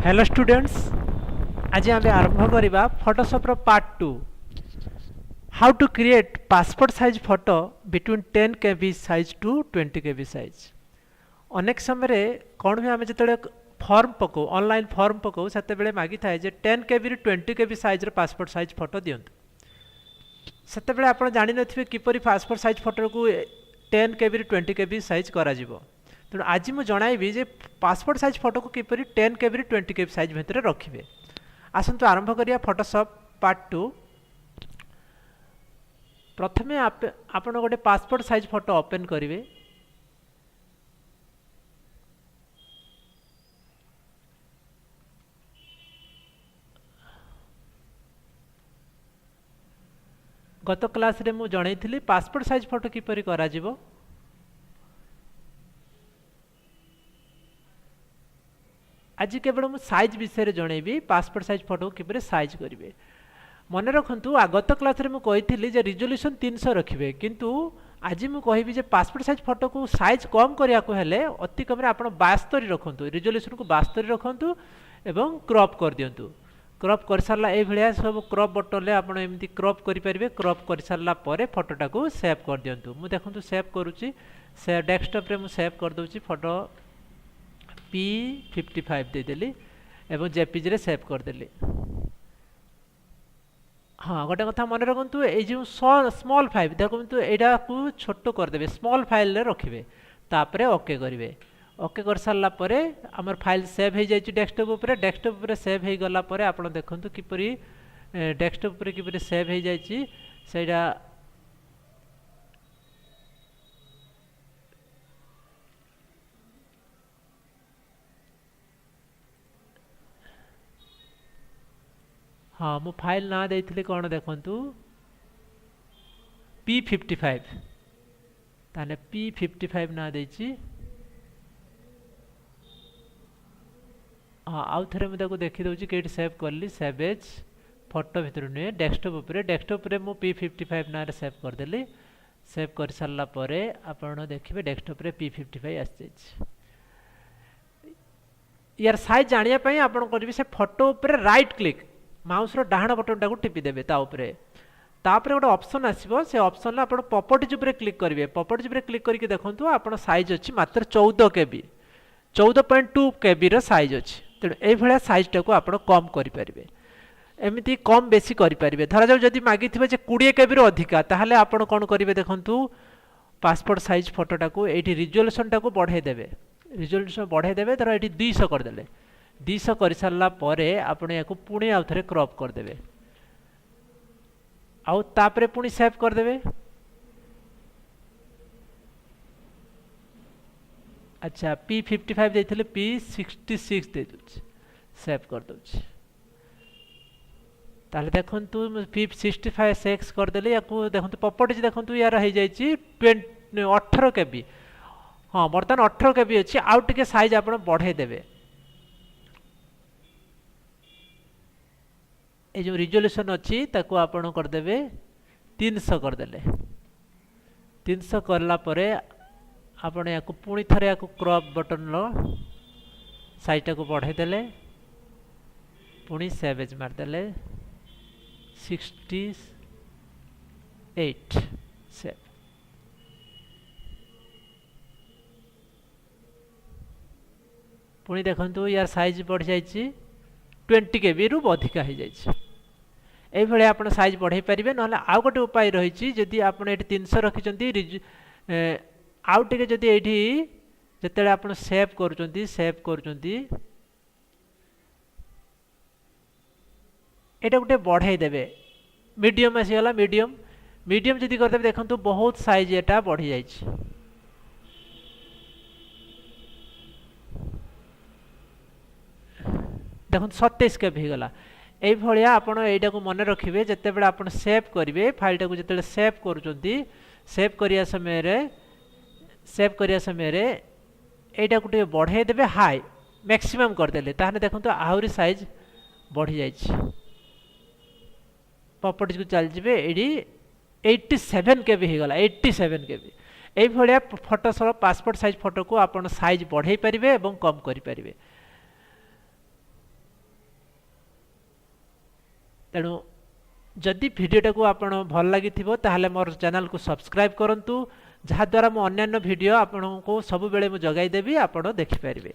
Hello students, आज आम आरंभ करवा Photoshop part 2। How to create passport size photo between 10 KB size to 20 KB size. अनेक समय कौन भी आम जो फॉर्म पकाऊ ऑनलाइन फॉर्म पकाऊ से मागी थाए 10 KB रू 20 KB size passport size photo दिंतु। से आप जान थे किपर पासपोर्ट साइज फोटो को 10 KB रू 20 KB साइज करा तेणु आज मुझे जनइबी जे पासपोर्ट साइज फोटो को किपर 10 KB रू 20 KB साइज भितर रखिए। आसतु आरंभ करिया फोटोशॉप पार्ट 2। प्रथमे आपण गोटे पासपोर्ट साइज फोटो ओपन करेंगे। गत क्लास रे मु जणैथिली पासपोर्ट साइज फोटो किपरि करा जिवो। आज केवल मु साइज विषय जनइबी पासपोर्ट साइज फोटो किपरि साइज करेंगे। मन रखु गत क्लास रे मु कही जे रिजोल्यूशन 300 रखिए, किंतु आज मु कहि जे पासपोर्ट साइज फोटो को साइज कम करिया को हेले अति कम रे आपण 72 रखंतु, रिजोल्यूशन को 72 रखंतु एवं क्रॉप कर दियंतु। क्रॉप कर सारला ए भलिया सब क्रॉप बटन ले आपण एमती क्रॉप करि परिबे। क्रॉप कर सारला परे फोटोटा को सेव कर दियंतु। मु देखंतु सेव करूची, से डेस्कटॉप रे मु सेव कर दोची फोटो P55 दे देली एवं जेपीजी रे सेव कर देली। हाँ, गोटे कथा मन रखु ये जो स्मॉल फाइल देखो यहाँ को छोट करदे, स्मॉल फाइल रखिए, तापर ओके करेंगे। ओके कर सारा आमर फाइल सेव हो जाए डेस्कटॉप उपर। डेस्कटॉप उपर सेव हो गला आप देखु किपरि डेस्कटॉप उपर किपरि सेव हो जाए सेटा। हाँ, मु फाइल ना देइथिले कौन देखंतु P55 ताने P55 ना देइछि। हाँ, आउ थरे मु ताको देखि दउछि केट सेव करली। सेव एज फोटो भितर नुए डेस्कटॉप उपर। डेस्कटॉप उपर मु P55 ना रे सेव कर देली। सेव कर सारला परे आपण देखिबे डेस्कटॉप रे P55 आस जाइछि। यार साइज जानिया पई आपण करबे से फोटो उपर राइट क्लिक माउस रो डाहाण बटन टाको टिपी देबे। ता उपरे तापर गोटे ऑप्शन आसीबो, से ऑप्शन ला आपण प्रॉपर्टीज उपरे क्लिक करिवे। प्रॉपर्टीज उपरे क्लिक करके देखंतु आपण साइज अछि मात्र 14 KB 14.2 KB रो साइज अछि। तेणु ए भलिया साइज टाको आपण कम करि परिबे। एमिति कम बेसी करि परिबे। धरा जाउ जदि मागी थिबे जे 20 KB रो अधिका, ताहाले आपण कोन करिवे देखंतु पासपोर्ट साइज फोटो टाको एठी रिजोल्यूशन टाको बढ़ाई देबे। रिजोल्यूशन बढ़ाई देबे, धरा एठी 200 कर देले। 200 कर सारा परे आपण याको पुणी आउ थरे क्रॉप कर देबे। आउ तापरे पुणी सेव कर देबे। अच्छा, P55 देथिले P66 दे दोछि, सेव कर दोछि। ताले देखंतु P65 6 कर देले। याको देखंतु प्रॉपर्टीज देखंतु यार हो जाइछि 18 KB। हाँ, बर्तमान 18 KB अछि। आउ टिके साइज आपण बढ़ाई देबे। ये जो रिजोल्यूशन अच्छी ताको आपण करदेबे 300 करदेले। 300 करला परे आपण याको पुणी थरे याको क्रॉप बटन लो साइज को बढ़ाई देले। पुणी सेव एज मार देले 68 सेव। पुणी देखंतु यार साइज बढ़ जाइछि 20 KB रु अधिका हो जाइछि। ए भले आपण साइज बढ़ाई पारिबे। नहले आउ गोटे उपाय रहिछि, जदि आपण एठी 300 रखिचंती आउ टिके जदि एठी जतेले आपण सेव करूचंती एटा गोटे बढ़ाई देबे। मीडियम आसी गला। मीडियम जदि करदेबे देखंतु बहुत साइज एटा बढ़ी जाइछि। देखो 27 KB हो गला। ये भाया आपण एटा को मन रखिए जिते आप सेव करेंगे फाइल टाक जो सेव करिया समय एटा को बढ़ाई देबे हाई मैक्सिमम करदेले। ताहले देखंतु आहुरी साइज बढ़ी जाइछि। प्रॉपर्टीज को चल जिवे एडी 87 KB हो गला। 87 KB এই ভলিয়া ফটো সহ পাসপোর্ট সাইজ ফটো को आपण साइज बढ़ाई पारिबे एवं कम करि पारिबे। तेणु जदि भिडियोटा को आपण भल लगी ताहले मोर चैनल को सब्सक्राइब करंतु जहाद्वारा मु अन्य वीडियो आपण को सब बेले मु जगाई देबी आपण देखि पारिबे।